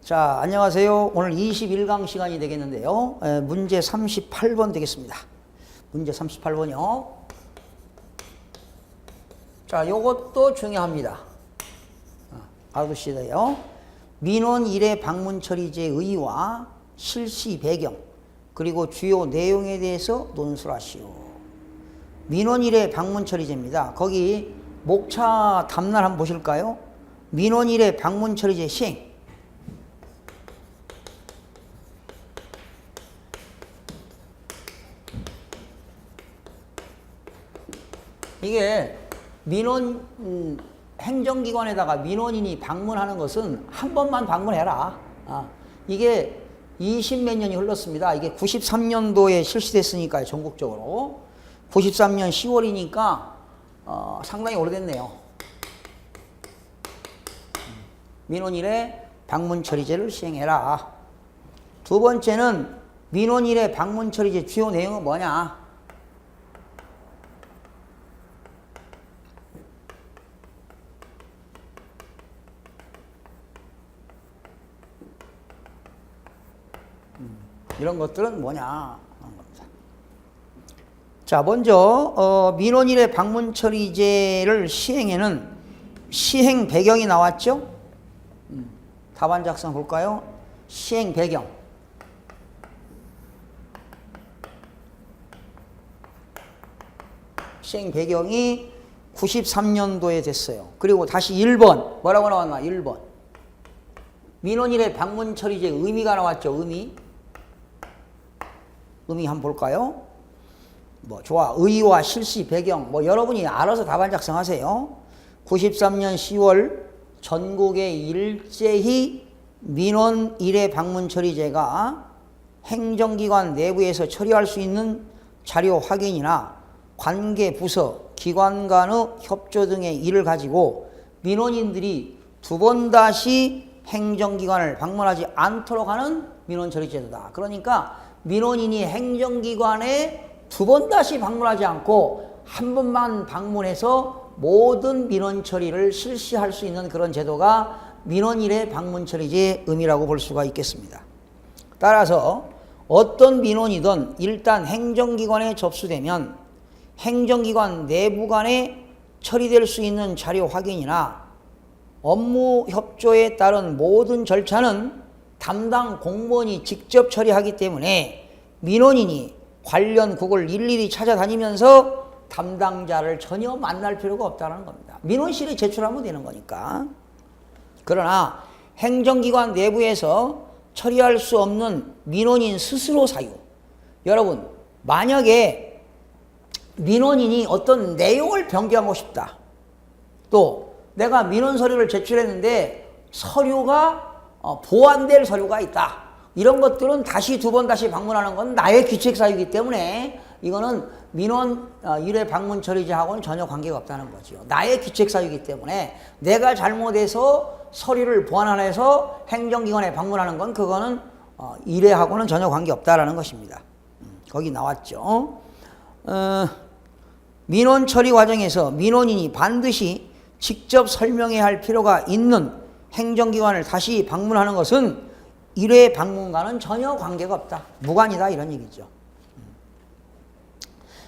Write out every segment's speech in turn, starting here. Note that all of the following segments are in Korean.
자, 안녕하세요. 오늘 21강 시간이 되겠는데요. 문제 38번 되겠습니다. 문제 38번이요. 자, 요것도 중요합니다. 알아두시대요. 민원 1회 방문 처리제 의의와 실시 배경 그리고 주요 내용에 대해서 논술하시오. 민원 1회 방문 처리제입니다. 거기 목차 답날 한번 보실까요? 민원 1회 방문 처리제 시행. 이게 민원 행정기관에다가 민원인이 방문하는 것은 한 번만 방문해라. 이게 20몇 년이 흘렀습니다. 이게 93년도에 실시됐으니까요. 전국적으로. 93년 10월이니까 상당히 오래됐네요. 민원 1회 방문 처리제를 시행해라. 두 번째는 민원 1회 방문 처리제 주요 내용은 뭐냐? 이런 것들은 뭐냐 하는 겁니다. 자, 먼저 민원 1회 방문 처리제를 시행에는 시행 배경이 나왔죠? 답안 작성 볼까요? 시행 배경. 시행 배경이 93년도에 됐어요. 그리고 다시 1번. 뭐라고 나왔나? 1번. 민원 1회 방문 처리제 의미가 나왔죠? 의미. 의미 한번 볼까요? 좋아. 의의와 실시 배경. 여러분이 알아서 답안 작성하세요. 93년 10월 전국에 일제히 민원 1회 방문 처리제가 행정기관 내부에서 처리할 수 있는 자료 확인이나 관계 부서, 기관 간의 협조 등의 일을 가지고 민원인들이 두 번 다시 행정기관을 방문하지 않도록 하는 민원 처리제도다. 그러니까 민원인이 행정기관에 두 번 다시 방문하지 않고 한 번만 방문해서 모든 민원 처리를 실시할 수 있는 그런 제도가 민원 1회 방문 처리제의 의미라고 볼 수가 있겠습니다. 따라서 어떤 민원이든 일단 행정기관에 접수되면 행정기관 내부 간에 처리될 수 있는 자료 확인이나 업무 협조에 따른 모든 절차는 담당 공무원이 직접 처리하기 때문에 민원인이 관련 국을 일일이 찾아다니면서 담당자를 전혀 만날 필요가 없다는 겁니다. 민원실에 제출하면 되는 거니까. 그러나 행정기관 내부에서 처리할 수 없는 민원인 스스로 사유. 여러분, 만약에 민원인이 어떤 내용을 변경하고 싶다. 또 내가 민원 서류를 제출했는데 서류가 보완될 서류가 있다. 이런 것들은 다시 두 번 다시 방문하는 건 나의 귀책사유이기 때문에 이거는 민원 1회 방문 처리제하고는 전혀 관계가 없다는 거죠. 나의 귀책사유이기 때문에 내가 잘못해서 서류를 보완해서 행정기관에 방문하는 건 그거는 1회하고는 전혀 관계없다라는 것입니다. 거기 나왔죠. 민원 처리 과정에서 민원인이 반드시 직접 설명해야 할 필요가 있는 행정기관을 다시 방문하는 것은 1회 방문과는 전혀 관계가 없다. 무관이다 이런 얘기죠.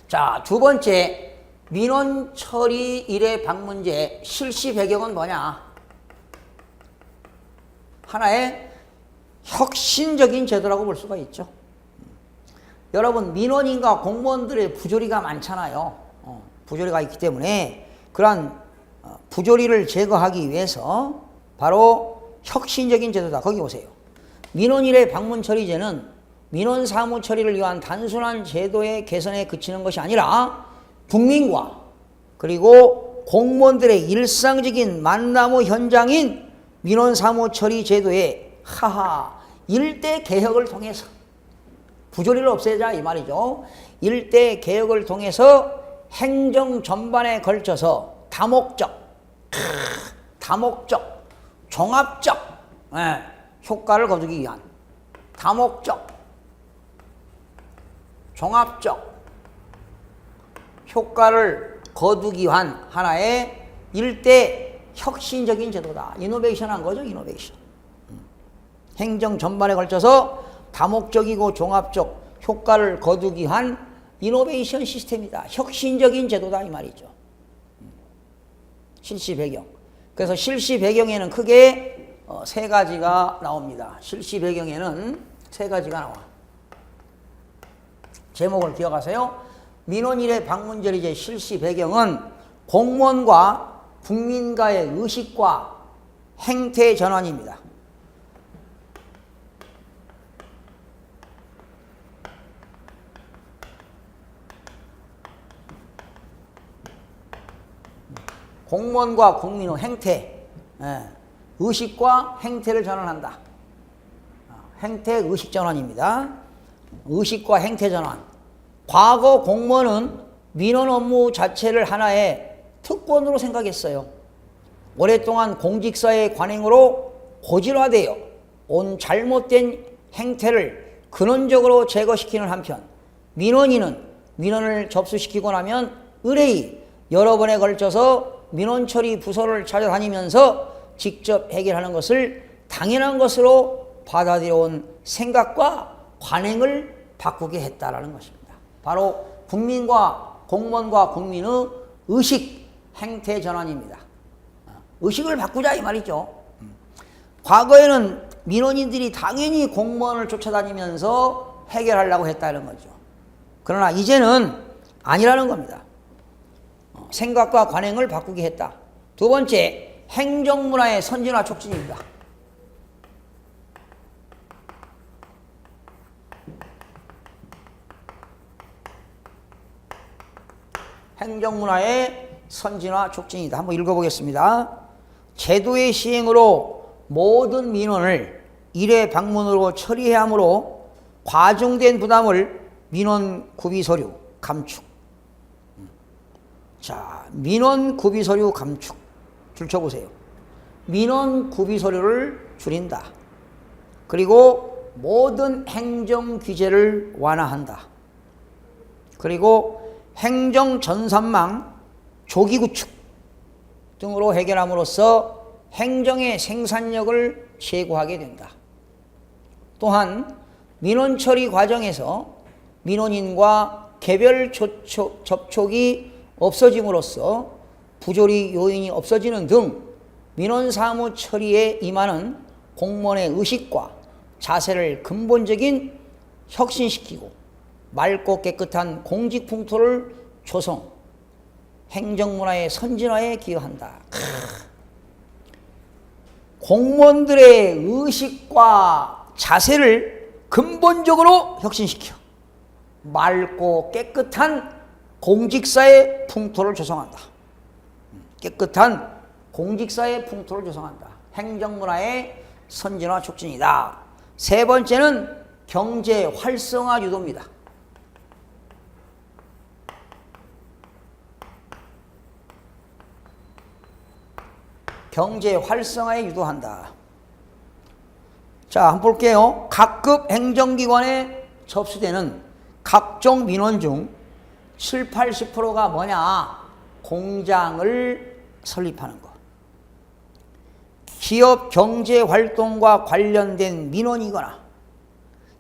자, 두 번째 민원 처리 1회 방문제 실시 배경은 뭐냐? 하나의 혁신적인 제도라고 볼 수가 있죠. 여러분, 민원인과 공무원들의 부조리가 많잖아요. 부조리가 있기 때문에 그러한 부조리를 제거하기 위해서 바로 혁신적인 제도다. 거기 보세요. 민원 1회 방문 처리제는 민원 사무 처리를 위한 단순한 제도의 개선에 그치는 것이 아니라 국민과 그리고 공무원들의 일상적인 만남의 현장인 민원 사무 처리 제도의 일대 개혁을 통해서 부조리를 없애자 이 말이죠. 일대 개혁을 통해서 행정 전반에 걸쳐서 다목적, 종합적 효과를 거두기 위한 다목적, 종합적 효과를 거두기 위한 하나의 일대 혁신적인 제도다. 이노베이션한 거죠. 이노베이션. 행정 전반에 걸쳐서 다목적이고 종합적 효과를 거두기 위한 이노베이션 시스템이다. 혁신적인 제도다 이 말이죠. 실시 배경. 그래서 실시 배경에는 크게 세 가지가 나옵니다. 실시 배경에는 세 가지가 나와. 제목을 기억하세요. 민원 1회 방문절이제 실시 배경은 공무원과 국민과의 의식과 행태 전환입니다. 공무원과 국민의 행태, 의식과 행태를 전환한다. 행태 의식 전환입니다. 의식과 행태 전환. 과거 공무원은 민원 업무 자체를 하나의 특권으로 생각했어요. 오랫동안 공직사의 관행으로 고질화되어 온 잘못된 행태를 근원적으로 제거시키는 한편 민원인은 민원을 접수시키고 나면 의뢰이 여러 번에 걸쳐서 민원 처리 부서를 찾아다니면서 직접 해결하는 것을 당연한 것으로 받아들여온 생각과 관행을 바꾸게 했다라는 것입니다. 바로 국민과 공무원과 국민의 의식, 행태 전환입니다. 의식을 바꾸자 이 말이죠. 과거에는 민원인들이 당연히 공무원을 쫓아다니면서 해결하려고 했다는 거죠. 그러나 이제는 아니라는 겁니다. 생각과 관행을 바꾸게 했다. 두 번째, 행정문화의 선진화 촉진입니다. 행정문화의 선진화 촉진이다. 한번 읽어보겠습니다. 제도의 시행으로 모든 민원을 1회 방문으로 처리해야 하므로 과중된 부담을 민원 구비 서류 감축. 자, 민원 구비 서류 감축. 줄쳐보세요. 민원 구비 서류를 줄인다. 그리고 모든 행정 규제를 완화한다. 그리고 행정 전산망 조기 구축 등으로 해결함으로써 행정의 생산력을 제고하게 된다. 또한 민원 처리 과정에서 민원인과 개별 접촉이 없어짐으로써 부조리 요인이 없어지는 등 민원 사무 처리에 임하는 공무원의 의식과 자세를 근본적인 혁신시키고 맑고 깨끗한 공직 풍토를 조성, 행정문화의 선진화에 기여한다. 공무원들의 의식과 자세를 근본적으로 혁신시켜 맑고 깨끗한 공직사의 풍토를 조성한다. 깨끗한 공직사의 풍토를 조성한다. 행정문화의 선진화 촉진이다. 세 번째는 경제 활성화 유도입니다. 경제 활성화에 유도한다. 자, 한번 볼게요. 각급 행정기관에 접수되는 각종 민원 중 7, 80%가 뭐냐? 공장을 설립하는 것. 기업 경제활동과 관련된 민원이거나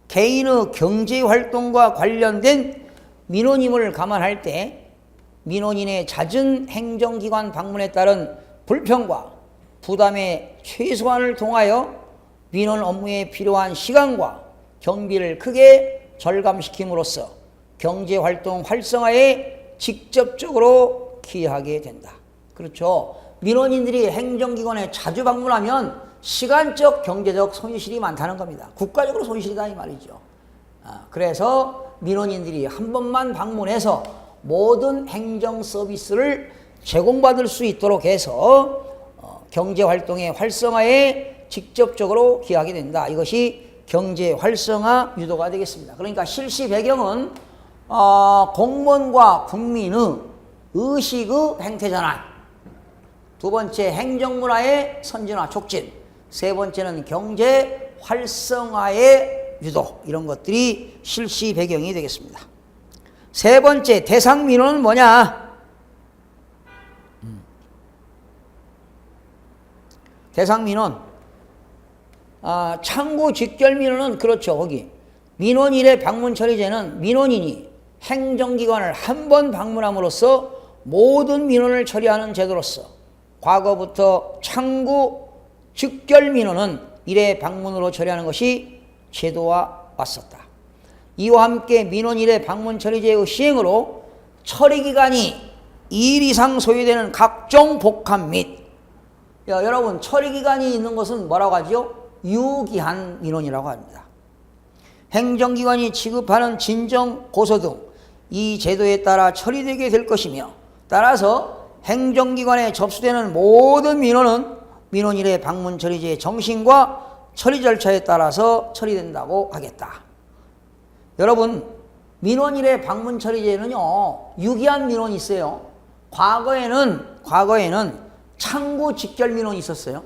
개인의 경제활동과 관련된 민원임을 감안할 때 민원인의 잦은 행정기관 방문에 따른 불평과 부담의 최소한을 통하여 민원 업무에 필요한 시간과 경비를 크게 절감시킴으로써 경제활동 활성화에 직접적으로 기여하게 된다. 그렇죠. 민원인들이 행정기관에 자주 방문하면 시간적, 경제적 손실이 많다는 겁니다. 국가적으로 손실이다 이 말이죠. 그래서 민원인들이 한 번만 방문해서 모든 행정 서비스를 제공받을 수 있도록 해서 경제활동의 활성화에 직접적으로 기여하게 된다. 이것이 경제 활성화 유도가 되겠습니다. 그러니까 실시 배경은 공무원과 국민의 의식의 행태 전환, 두 번째 행정문화의 선진화 촉진, 세 번째는 경제 활성화의 유도, 이런 것들이 실시 배경이 되겠습니다. 세 번째 대상 민원은 뭐냐? 대상 민원, 창구 직결 민원은 그렇죠. 거기 민원 일의 방문 처리제는 민원인이 행정기관을 한 번 방문함으로써 모든 민원을 처리하는 제도로서 과거부터 창구 직결 민원은 일의 방문으로 처리하는 것이 제도화 왔었다. 이와 함께 민원 일의 방문 처리제의 시행으로 처리기간이 2일 이상 소요되는 각종 복합 및 여러분 처리기간이 있는 것은 뭐라고 하죠? 유기한 민원이라고 합니다. 행정기관이 취급하는 진정, 고소 등 이 제도에 따라 처리되게 될 것이며 따라서 행정기관에 접수되는 모든 민원은 민원일의 방문 처리제의 정신과 처리 절차에 따라서 처리된다고 하겠다. 여러분 민원일의 방문 처리제는요 유기한 민원이 있어요. 과거에는 창구 직결 민원이 있었어요.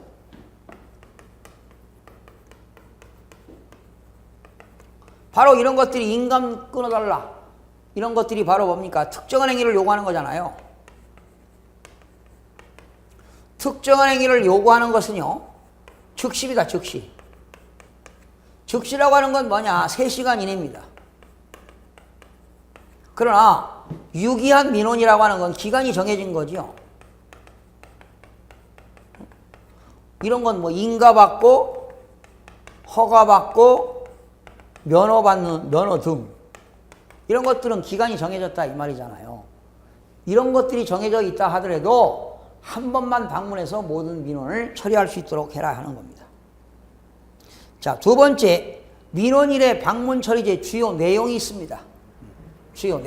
바로 이런 것들이 인감 끊어달라. 이런 것들이 바로 뭡니까? 특정한 행위를 요구하는 거잖아요. 특정한 행위를 요구하는 것은요. 즉시입니다. 즉시. 즉시라고 하는 건 뭐냐? 3시간 이내입니다. 그러나 유기한 민원이라고 하는 건 기간이 정해진 거죠. 이런 건 뭐 인가받고 허가받고 면허 등 이런 것들은 기간이 정해졌다 이 말이잖아요. 이런 것들이 정해져 있다 하더라도 한 번만 방문해서 모든 민원을 처리할 수 있도록 해라 하는 겁니다. 자, 두 번째 민원일의 방문 처리제 주요 내용이 있습니다. 주요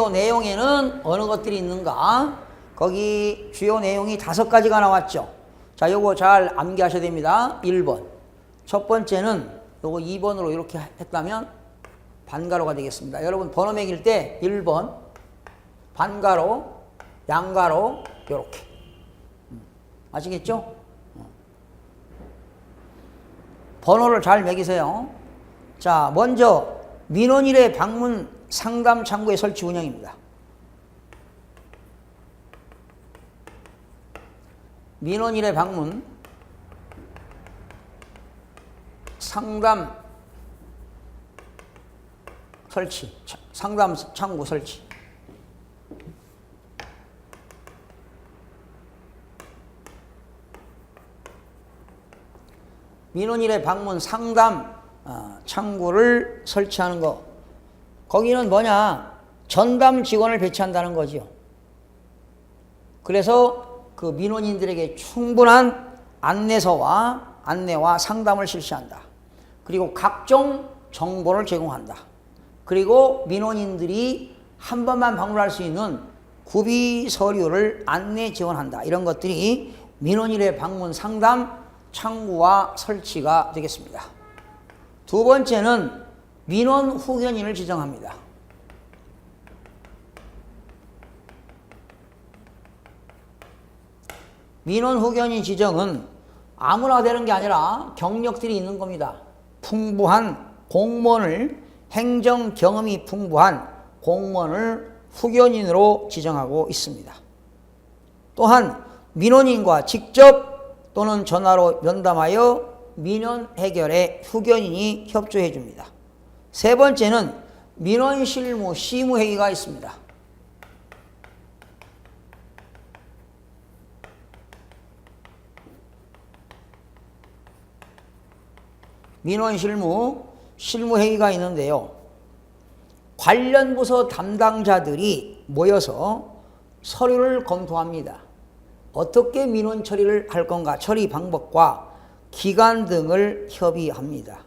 내용에는 어느 것들이 있는가? 거기 주요 내용이 5가지가 나왔죠. 자, 요거 잘 암기하셔야 됩니다. 1번. 첫 번째는 요거 2번으로 이렇게 했다면 반가로가 되겠습니다. 여러분 번호 매길 때 1번 반가로, 양가로 요렇게. 아시겠죠? 번호를 잘 매기세요. 자, 먼저 민원일의 방문 상담 창구의 설치 운영입니다. 민원일의 방문 상담 설치, 상담 창구 설치. 민원일의 방문 상담 창구를 설치하는 거. 거기는 뭐냐? 전담 직원을 배치한다는 거죠. 그래서 그 민원인들에게 충분한 안내와 상담을 실시한다. 그리고 각종 정보를 제공한다. 그리고 민원인들이 한 번만 방문할 수 있는 구비 서류를 안내 지원한다. 이런 것들이 민원일의 방문 상담 창구와 설치가 되겠습니다. 두 번째는 민원 후견인을 지정합니다. 민원 후견인 지정은 아무나 되는 게 아니라 경력들이 있는 겁니다. 풍부한 공무원을, 행정 경험이 풍부한 공무원을 후견인으로 지정하고 있습니다. 또한 민원인과 직접 또는 전화로 면담하여 민원 해결에 후견인이 협조해 줍니다. 세 번째는 민원 실무 심의회의가 있습니다. 민원 실무회의가 있는데요. 관련 부서 담당자들이 모여서 서류를 검토합니다. 어떻게 민원 처리를 할 건가, 처리 방법과 기간 등을 협의합니다.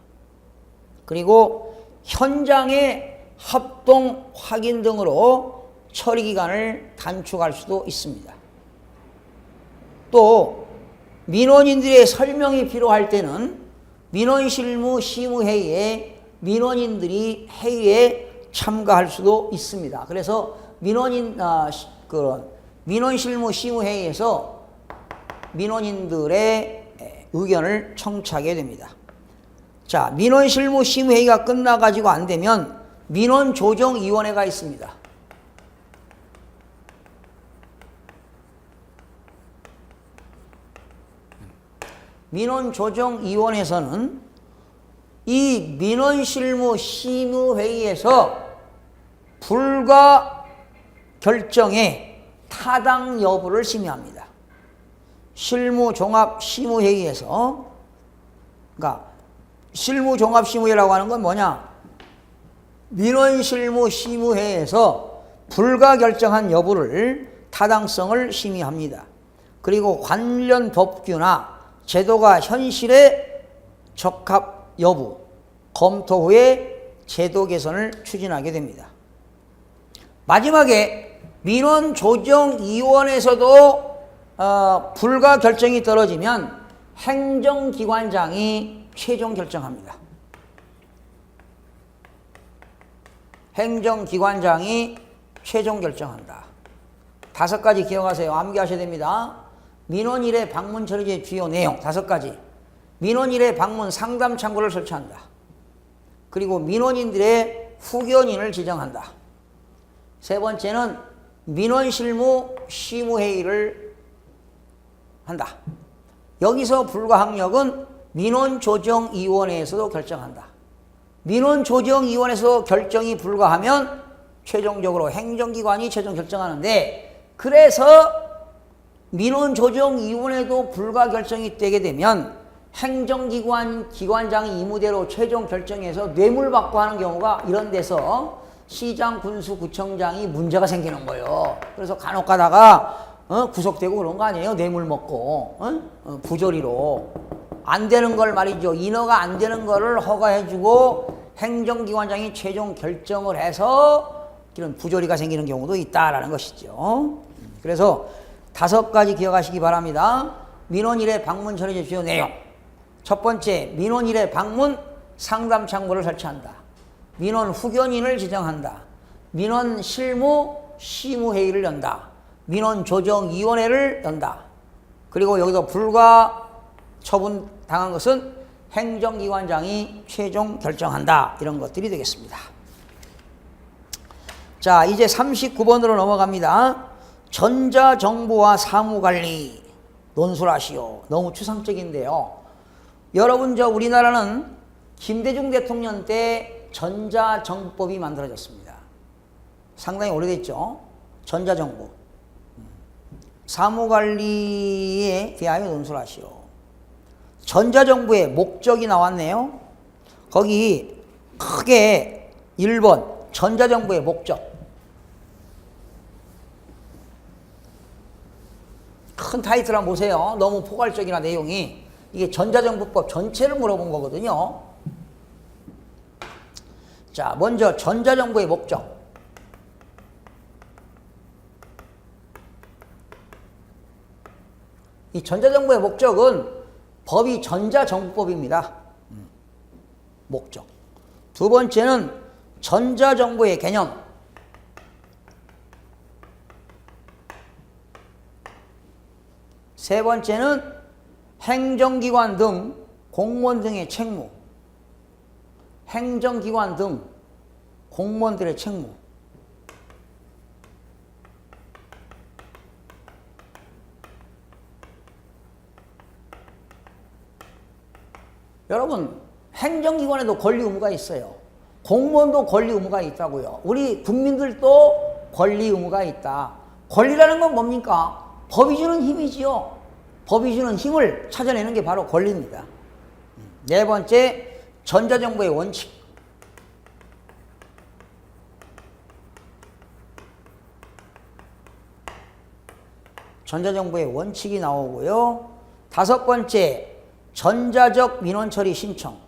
그리고 현장의 합동 확인 등으로 처리 기간을 단축할 수도 있습니다. 또 민원인들의 설명이 필요할 때는 민원실무 심의회의에 민원인들이 회의에 참가할 수도 있습니다. 그래서 민원실무 심의회의에서 민원인들의 의견을 청취하게 됩니다. 자, 민원실무 심의회의가 끝나가지고 안 되면 민원조정위원회가 있습니다. 민원조정위원회에서는 이 민원실무심의회의에서 불가 결정의 타당 여부를 심의합니다. 실무종합심의회의에서, 그러니까 실무종합심의회라고 하는 건 뭐냐? 민원실무심의회에서 불가 결정한 여부를 타당성을 심의합니다. 그리고 관련 법규나 제도가 현실에 적합 여부 검토 후에 제도 개선을 추진하게 됩니다. 마지막에 민원조정위원회에서도 불가 결정이 떨어지면 행정기관장이 최종 결정합니다. 행정기관장이 최종 결정한다. 5가지 기억하세요. 암기하셔야 됩니다. 민원 1회 방문 처리의 주요 내용 5가지. 민원 1회 방문 상담 창구를 설치한다. 그리고 민원인들의 후견인을 지정한다. 3번째는 민원실무 심의회의를 한다. 여기서 불가항력은 민원조정위원회에서도 결정한다. 민원조정위원회에서 결정이 불가하면 최종적으로 행정기관이 최종 결정하는데, 그래서 민원조정위원회도 불가 결정이 되게 되면 기관장이 임무대로 최종 결정해서 뇌물받고 하는 경우가 이런 데서 시장, 군수, 구청장이 문제가 생기는 거예요. 그래서 간혹 가다가 구속되고 그런 거 아니에요? 뇌물 먹고 부조리로 안 되는 걸 말이죠. 인허가 안 되는 거를 허가해주고 행정기관장이 최종 결정을 해서 이런 부조리가 생기는 경우도 있다라는 것이죠. 그래서 5가지 기억하시기 바랍니다. 민원 1회 방문 처리의 주요 내용. 첫 번째, 민원 1회 방문 상담 창구를 설치한다. 민원 후견인을 지정한다. 민원 실무 심의회의를 연다. 민원 조정위원회를 연다. 그리고 여기서 불가 처분 당한 것은 행정기관장이 최종 결정한다. 이런 것들이 되겠습니다. 자, 이제 39번으로 넘어갑니다. 전자정보와 사무관리 논술하시오. 너무 추상적인데요. 여러분, 우리나라는 김대중 대통령 때 전자정보법이 만들어졌습니다. 상당히 오래됐죠. 전자정보. 사무관리에 대하여 논술하시오. 전자정보의 목적이 나왔네요. 거기 크게 1번 전자정보의 목적. 큰 타이틀 한번 보세요. 너무 포괄적이나 내용이. 이게 전자정보법 전체를 물어본 거거든요. 자, 먼저 전자정보의 목적. 이 전자정보의 목적은 법이 전자정보법입니다. 목적. 2번째는 전자정보의 개념. 세 번째는 행정기관 등 공무원 등의 책무. 행정기관 등 공무원들의 책무. 여러분, 행정기관에도 권리 의무가 있어요. 공무원도 권리 의무가 있다고요. 우리 국민들도 권리 의무가 있다. 권리라는 건 뭡니까? 법이 주는 힘이지요. 법이 주는 힘을 찾아내는 게 바로 권리입니다. 4번째, 전자정보의 원칙. 전자정보의 원칙이 나오고요. 5번째, 전자적 민원처리 신청.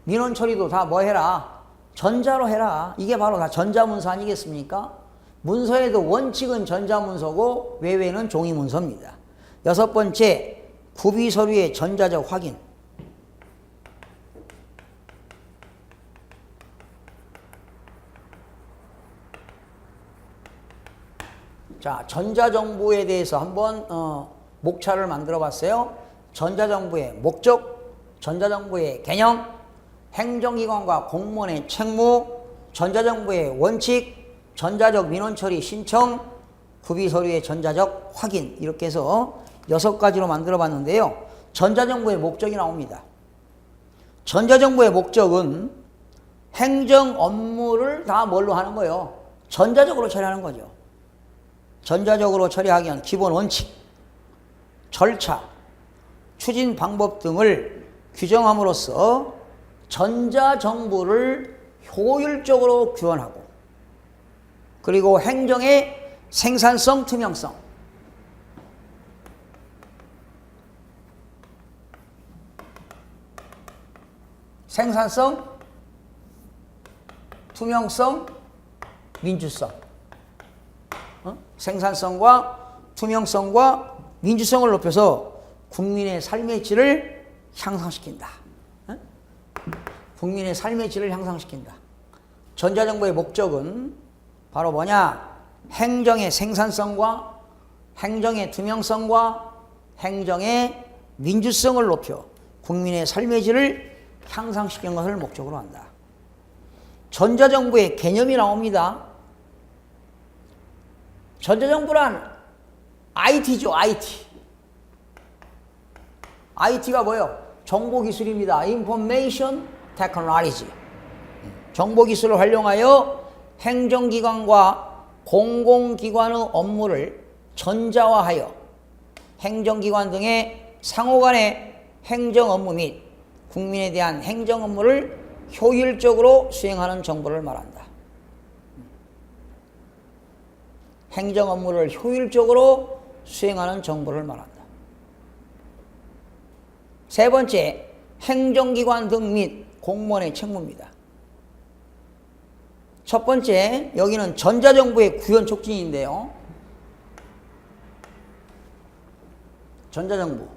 민원처리도 다 뭐 해라? 전자로 해라. 이게 바로 다 전자문서 아니겠습니까? 문서에도 원칙은 전자문서고 외외는 종이문서입니다. 6번째, 구비서류의 전자적 확인. 자, 전자정보에 대해서 한번 목차를 만들어 봤어요. 전자정보의 목적, 전자정보의 개념, 행정기관과 공무원의 책무, 전자정보의 원칙, 전자적 민원 처리 신청, 구비 서류의 전자적 확인 이렇게 해서 6가지로 만들어 봤는데요. 전자정보의 목적이 나옵니다. 전자정보의 목적은 행정 업무를 다 뭘로 하는 거예요? 전자적으로 처리하는 거죠. 전자적으로 처리하기 위한 기본 원칙, 절차, 추진 방법 등을 규정함으로써 전자정보를 효율적으로 구현하고 그리고 행정의 생산성, 투명성, 생산성, 투명성, 민주성. 생산성과 투명성과 민주성을 높여서 국민의 삶의 질을 향상시킨다. 국민의 삶의 질을 향상시킨다. 전자정보의 목적은 바로 뭐냐? 행정의 생산성과 행정의 투명성과 행정의 민주성을 높여 국민의 삶의 질을 향상시키는 것을 목적으로 한다. 전자정보의 개념이 나옵니다. 전자정보란 IT죠, IT. IT가 뭐예요? 정보기술입니다. Information Technology. 정보기술을 활용하여 행정기관과 공공기관의 업무를 전자화하여 행정기관 등의 상호간의 행정 업무 및 국민에 대한 행정 업무를 효율적으로 수행하는 정보를 말한다. 행정 업무를 효율적으로 수행하는 정보를 말한다. 세 번째, 행정기관 등 및 공무원의 책무입니다. 첫 번째, 여기는 전자정보의 구현 촉진인데요. 전자정보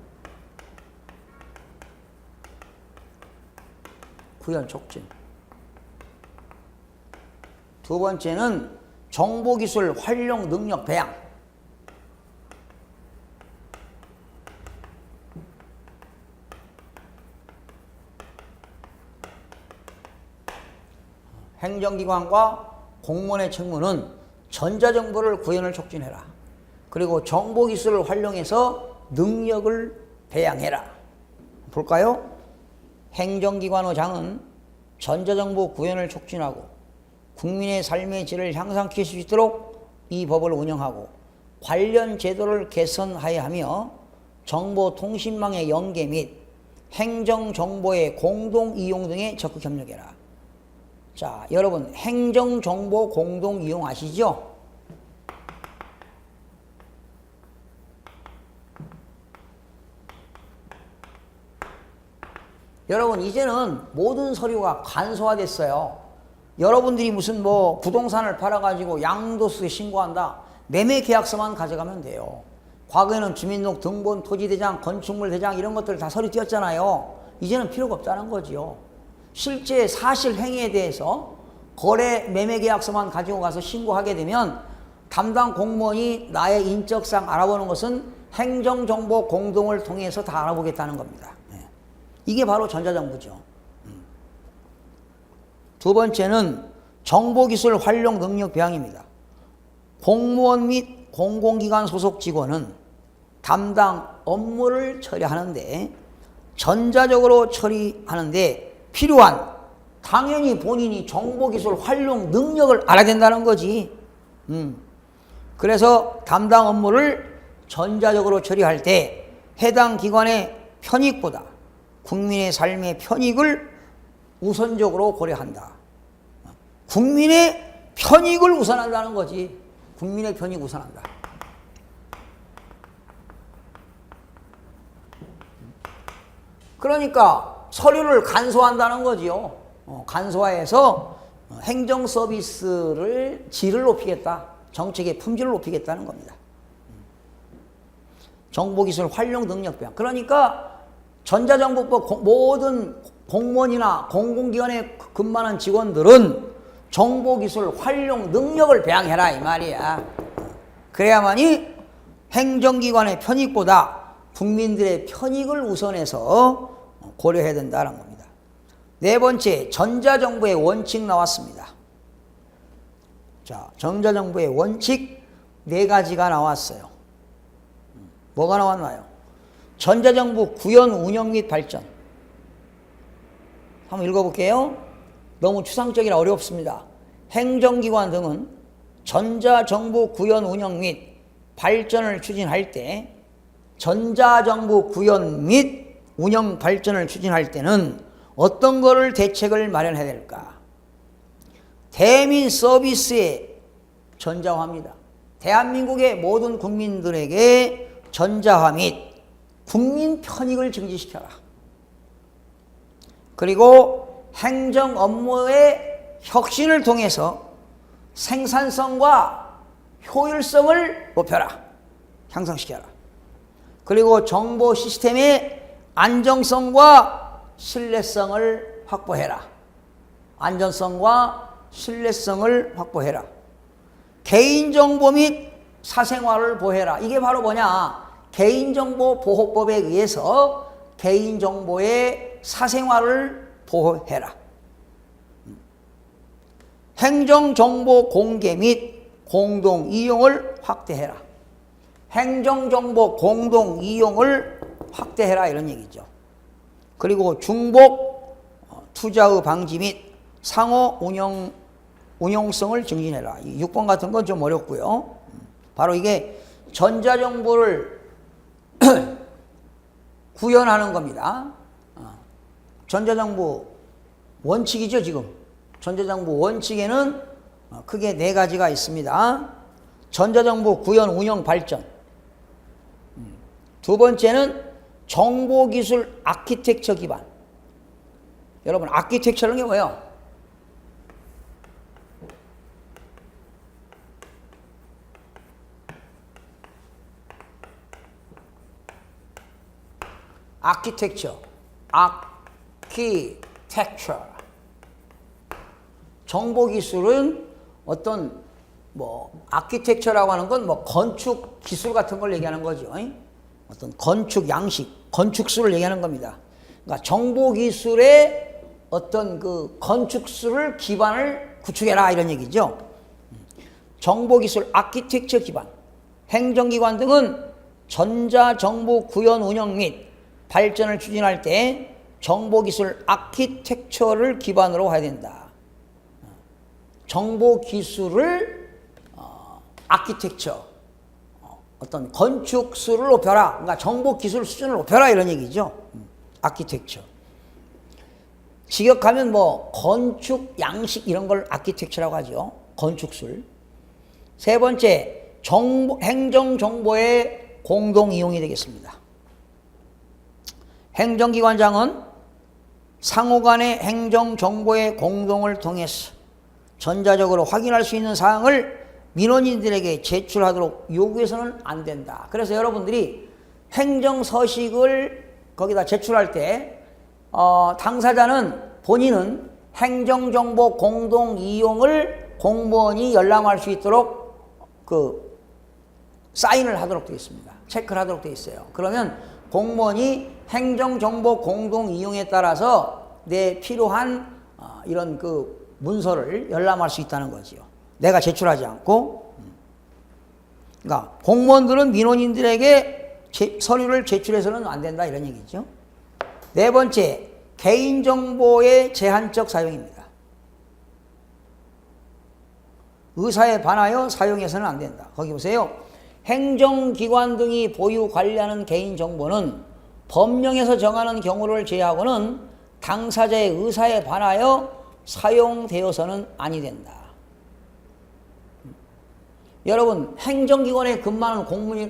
구현 촉진. 두 번째는 정보기술 활용 능력 배양. 행정기관과 공무원의 책무는 전자정보를 구현을 촉진해라. 그리고 정보기술을 활용해서 능력을 배양해라. 볼까요? 행정기관의 장은 전자정보 구현을 촉진하고 국민의 삶의 질을 향상시킬 수 있도록 이 법을 운영하고 관련 제도를 개선하여야 하며 정보통신망의 연계 및 행정정보의 공동이용 등에 적극 협력해라. 자, 여러분 행정정보 공동이용 아시죠? 여러분 이제는 모든 서류가 간소화됐어요. 여러분들이 무슨 뭐 부동산을 팔아가지고 양도세에 신고한다. 매매계약서만 가져가면 돼요. 과거에는 주민등록 등본, 토지대장, 건축물 대장 이런 것들 다 서류 띄었잖아요. 이제는 필요가 없다는 거지요. 실제 사실 행위에 대해서 거래 매매계약서만 가지고 가서 신고하게 되면 담당 공무원이 나의 인적사항 알아보는 것은 행정정보 공동을 통해서 다 알아보겠다는 겁니다. 이게 바로 전자정보죠. 두 번째는 정보기술 활용 능력 배양입니다. 공무원 및 공공기관 소속 직원은 담당 업무를 처리하는데 전자적으로 처리하는데 필요한 당연히 본인이 정보기술 활용 능력을 알아야 된다는 거지. 그래서 담당 업무를 전자적으로 처리할 때 해당 기관의 편익보다 국민의 삶의 편익을 우선적으로 고려한다. 국민의 편익을 우선한다는 거지. 국민의 편익 우선한다. 그러니까 서류를 간소화한다는 거지요. 간소화해서 행정 서비스를 질을 높이겠다. 정책의 품질을 높이겠다는 겁니다. 정보기술 활용 능력 배양. 그러니까 전자정보법 모든 공무원이나 공공기관에 근무하는 직원들은 정보기술 활용 능력을 배양해라 이 말이야. 그래야만이 행정기관의 편익보다 국민들의 편익을 우선해서 고려해야 된다는 겁니다. 네 번째, 전자정보의 원칙 나왔습니다. 자, 전자정부의 원칙 4가지가 나왔어요. 뭐가 나왔나요? 전자정부 구현, 운영 및 발전. 한번 읽어볼게요. 너무 추상적이라 어렵습니다. 행정기관 등은 전자정부 구현, 운영 및 발전을 추진할 때, 전자정부 구현 및 운영 발전을 추진할 때는 어떤 거를 대책을 마련해야 될까? 대민 서비스의 전자화입니다. 대한민국의 모든 국민들에게 전자화 및 국민 편익을 증진시켜라. 그리고 행정 업무의 혁신을 통해서 생산성과 효율성을 높여라. 향상시켜라. 그리고 정보 시스템의 안정성과 신뢰성을 확보해라. 안전성과 신뢰성을 확보해라. 개인정보 및 사생활을 보호해라. 이게 바로 뭐냐? 개인정보보호법에 의해서 개인정보의 사생활을 보호해라. 행정정보 공개 및 공동 이용을 확대해라. 행정정보 공동 이용을 확대해라 이런 얘기죠. 그리고 중복 투자의 방지 및 상호 운용성을 증진해라. 6번 같은 건 좀 어렵고요. 바로 이게 전자정보를 구현하는 겁니다. 전자정부 원칙이죠, 지금. 전자정부 원칙에는 크게 4가지가 있습니다. 전자정부 구현, 운영, 발전. 두 번째는 정보기술 아키텍처 기반. 여러분, 아키텍처는 게 뭐예요? 아키텍처. 정보기술은 어떤 아키텍처라고 하는 건 건축 기술 같은 걸 얘기하는 거죠. 어떤 건축 양식, 건축술을 얘기하는 겁니다. 그러니까 정보기술의 어떤 그 건축술을 기반을 구축해라 이런 얘기죠. 정보기술 아키텍처 기반. 행정기관 등은 전자정부 구현, 운영 및 발전을 추진할 때 정보기술 아키텍처를 기반으로 해야 된다. 정보기술을 아키텍처, 어떤 건축술을 높여라. 그러니까 정보기술 수준을 높여라 이런 얘기죠. 아키텍처. 직역하면 건축 양식 이런 걸 아키텍처라고 하죠. 건축술. 세 번째, 행정정보의 공동 이용이 되겠습니다. 행정기관장은 상호 간의 행정정보의 공동을 통해서 전자적으로 확인할 수 있는 사항을 민원인들에게 제출하도록 요구해서는 안 된다. 그래서 여러분들이 행정서식을 거기다 제출할 때 당사자는 본인은 행정정보 공동 이용을 공무원이 열람할 수 있도록 사인을 하도록 되어 있습니다. 체크를 하도록 되어 있어요. 그러면 공무원이 행정정보 공동 이용에 따라서 내 필요한 이런 문서를 열람할 수 있다는 거지요. 내가 제출하지 않고. 그러니까 공무원들은 민원인들에게 서류를 제출해서는 안 된다 이런 얘기죠. 네 번째, 개인정보의 제한적 사용입니다. 의사에 반하여 사용해서는 안 된다. 거기 보세요. 행정기관 등이 보유 관리하는 개인정보는 법령에서 정하는 경우를 제외하고는 당사자의 의사에 반하여 사용되어서는 아니 된다. 여러분, 행정기관에 근무하는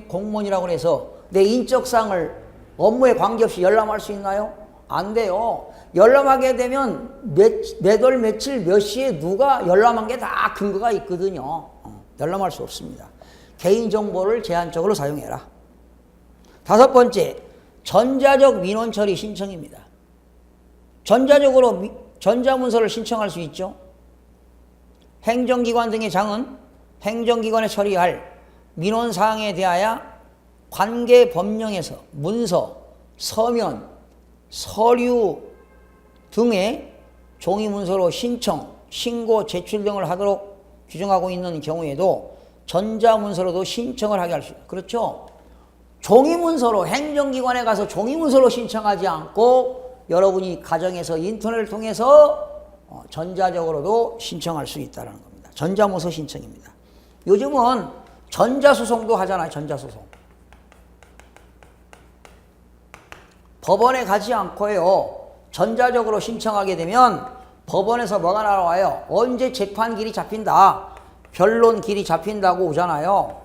공무원이라고 해서 내 인적사항을 업무에 관계없이 열람할 수 있나요? 안 돼요. 열람하게 되면 몇 월 며칠 몇 시에 누가 열람한 게 다 근거가 있거든요. 열람할 수 없습니다. 개인정보를 제한적으로 사용해라. 다섯 번째, 전자적 민원 처리 신청입니다. 전자적으로 전자문서를 신청할 수 있죠. 행정기관 등의 장은 행정기관에 처리할 민원사항에 대하여 관계 법령에서 문서, 서면, 서류 등의 종이문서로 신청, 신고, 제출 등을 하도록 규정하고 있는 경우에도 전자문서로도 신청을 하게 할 수 있다. 그렇죠? 종이문서로 행정기관에 가서 종이문서로 신청하지 않고 여러분이 가정에서 인터넷을 통해서 전자적으로도 신청할 수 있다는 겁니다. 전자문서 신청입니다. 요즘은 전자소송도 하잖아요. 전자소송. 법원에 가지 않고요. 전자적으로 신청하게 되면 법원에서 뭐가 나와요? 언제 재판길이 잡힌다. 변론길이 잡힌다고 오잖아요.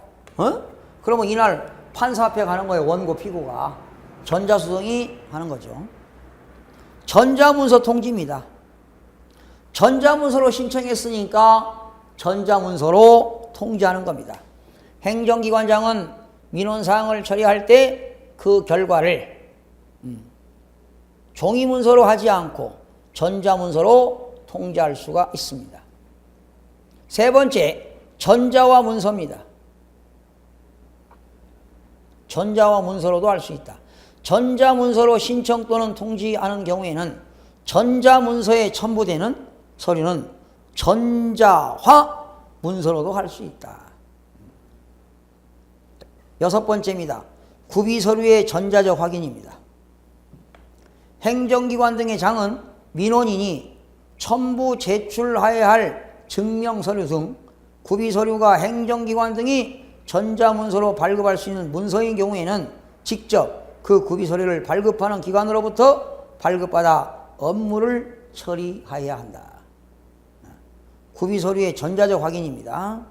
그러면 이날 판사 앞에 가는 거예요. 원고 피고가. 전자소송이 하는 거죠. 전자문서 통지입니다. 전자문서로 신청했으니까 전자문서로 통지하는 겁니다. 행정기관장은 민원사항을 처리할 때 그 결과를 종이문서로 하지 않고 전자문서로 통지할 수가 있습니다. 세 번째, 전자와 문서입니다. 전자와 문서로도 할 수 있다. 전자문서로 신청 또는 통지하는 경우에는 전자문서에 첨부되는 서류는 전자화 문서로도 할 수 있다. 여섯 번째입니다. 구비서류의 전자적 확인입니다. 행정기관 등의 장은 민원인이 첨부 제출해야 할 증명서류 등 구비서류가 행정기관 등이 전자문서로 발급할 수 있는 문서인 경우에는 직접 그 구비서류를 발급하는 기관으로부터 발급받아 업무를 처리해야 한다. 구비서류의 전자적 확인입니다.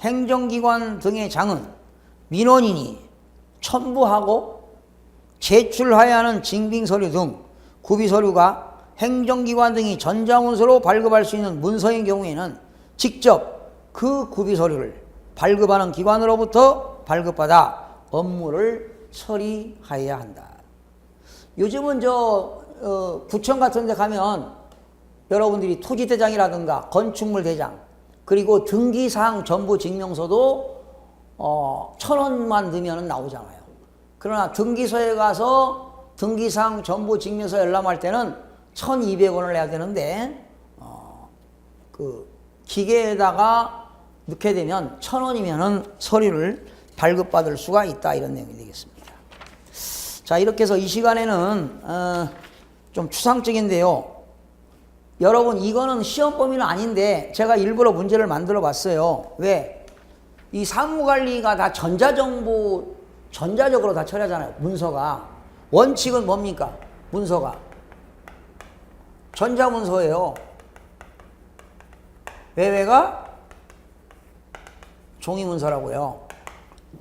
행정기관 등의 장은 민원인이 첨부하고 제출해야 하는 징빙서류 등 구비서류가 행정기관 등이 전자문서로 발급할 수 있는 문서인 경우에는 직접 그 구비서류를 발급하는 기관으로부터 발급받아 업무를 처리해야 한다. 요즘은 구청 같은 데 가면 여러분들이 토지대장이라든가 건축물대장 그리고 등기사항 전부증명서도 1,000원만 넣으면 나오잖아요. 그러나 등기소에 가서 등기사항 전부증명서 열람할 때는 1,200원을 내야 되는데 그 기계에다가 넣게 되면 1,000원이면은 서류를 발급받을 수가 있다. 이런 내용이 되겠습니다. 자, 이렇게 해서 이 시간에는 좀 추상적인데요. 여러분, 이거는 시험 범위는 아닌데 제가 일부러 문제를 만들어 봤어요. 왜? 이 사무관리가 다 전자정보, 전자적으로 다 처리하잖아요. 문서가. 원칙은 뭡니까? 문서가. 전자문서예요. 외외가 종이문서라고요.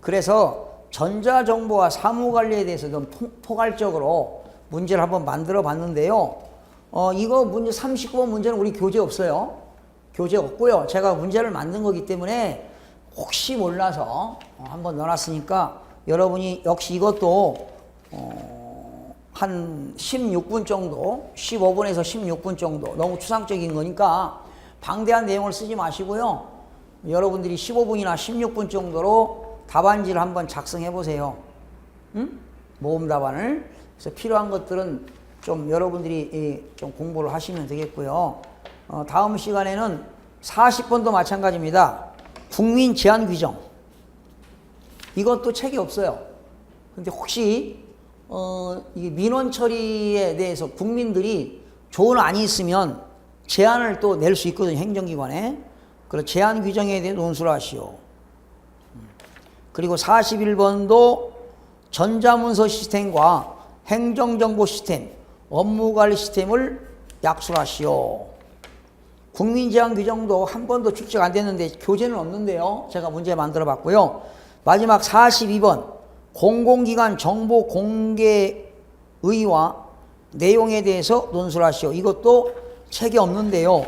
그래서 전자정보와 사무관리에 대해서 좀 포괄적으로 문제를 한번 만들어 봤는데요. 이거 문제 39번 문제는 우리 교재 없어요. 교재 없고요. 제가 문제를 만든 거기 때문에 혹시 몰라서 한번 넣어놨으니까 여러분이 역시 이것도 한 16분 정도, 15분에서 16분 정도, 너무 추상적인 거니까 방대한 내용을 쓰지 마시고요. 여러분들이 15분이나 16분 정도로 답안지를 한번 작성해 보세요. 모범 답안을. 그래서 필요한 것들은 좀 여러분들이 좀 공부를 하시면 되겠고요. 다음 시간에는 40번도 마찬가지입니다. 국민 제한 규정. 이것도 책이 없어요. 근데 혹시 이 민원 처리에 대해서 국민들이 조언이 있으면 제안을 또 낼 수 있거든요. 행정기관에. 그래서 제한 규정에 대해 논술을 하시오. 그리고 41번도 전자문서 시스템과 행정정보 시스템, 업무관리 시스템을 약술하시오. 국민제한 규정도 한 번도 출제가 안 됐는데 교재는 없는데요. 제가 문제 만들어 봤고요. 마지막 42번 공공기관 정보 공개의와 내용에 대해서 논술하시오. 이것도 책이 없는데요.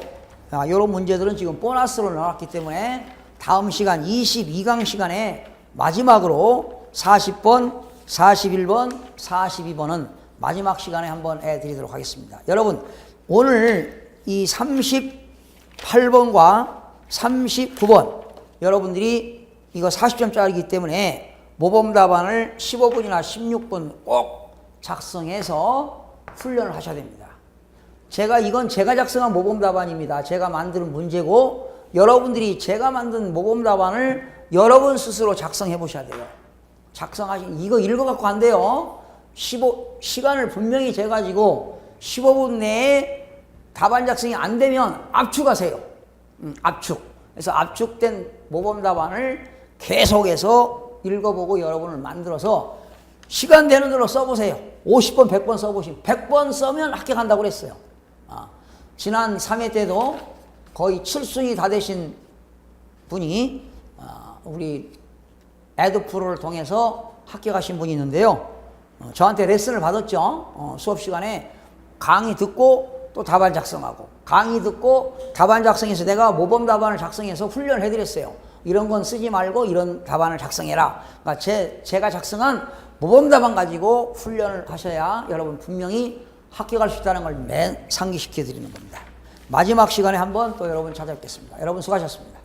이런 문제들은 지금 보너스로 나왔기 때문에 다음 시간 22강 시간에 마지막으로 40번, 41번, 42번은 마지막 시간에 한번 해드리도록 하겠습니다. 여러분, 오늘 이 38번과 39번 여러분들이 이거 40점짜리이기 때문에 모범 답안을 15분이나 16분 꼭 작성해서 훈련을 하셔야 됩니다. 이건 제가 작성한 모범 답안입니다. 제가 만든 문제고 여러분들이 제가 만든 모범 답안을 여러분 스스로 작성해 보셔야 돼요. 이거 읽어갖고 안 돼요. 시간을 분명히 재가지고 15분 내에 답안 작성이 안 되면 압축하세요. 압축. 그래서 압축된 모범 답안을 계속해서 읽어보고 여러분을 만들어서 시간 되는 대로 써보세요. 50번, 100번 써보시면 100번 써면 합격한다고 그랬어요. 지난 3회 때도 거의 7순위 다 되신 분이 우리 에듀프로를 통해서 합격하신 분이 있는데요. 저한테 레슨을 받았죠. 수업 시간에 강의 듣고 또 답안 작성하고 강의 듣고 답안 작성해서 내가 모범 답안을 작성해서 훈련을 해드렸어요. 이런 건 쓰지 말고 이런 답안을 작성해라. 그러니까 제가 작성한 모범 답안 가지고 훈련을 하셔야 여러분 분명히 합격할 수 있다는 걸 상기시켜 드리는 겁니다. 마지막 시간에 한번 또 여러분 찾아뵙겠습니다. 여러분 수고하셨습니다.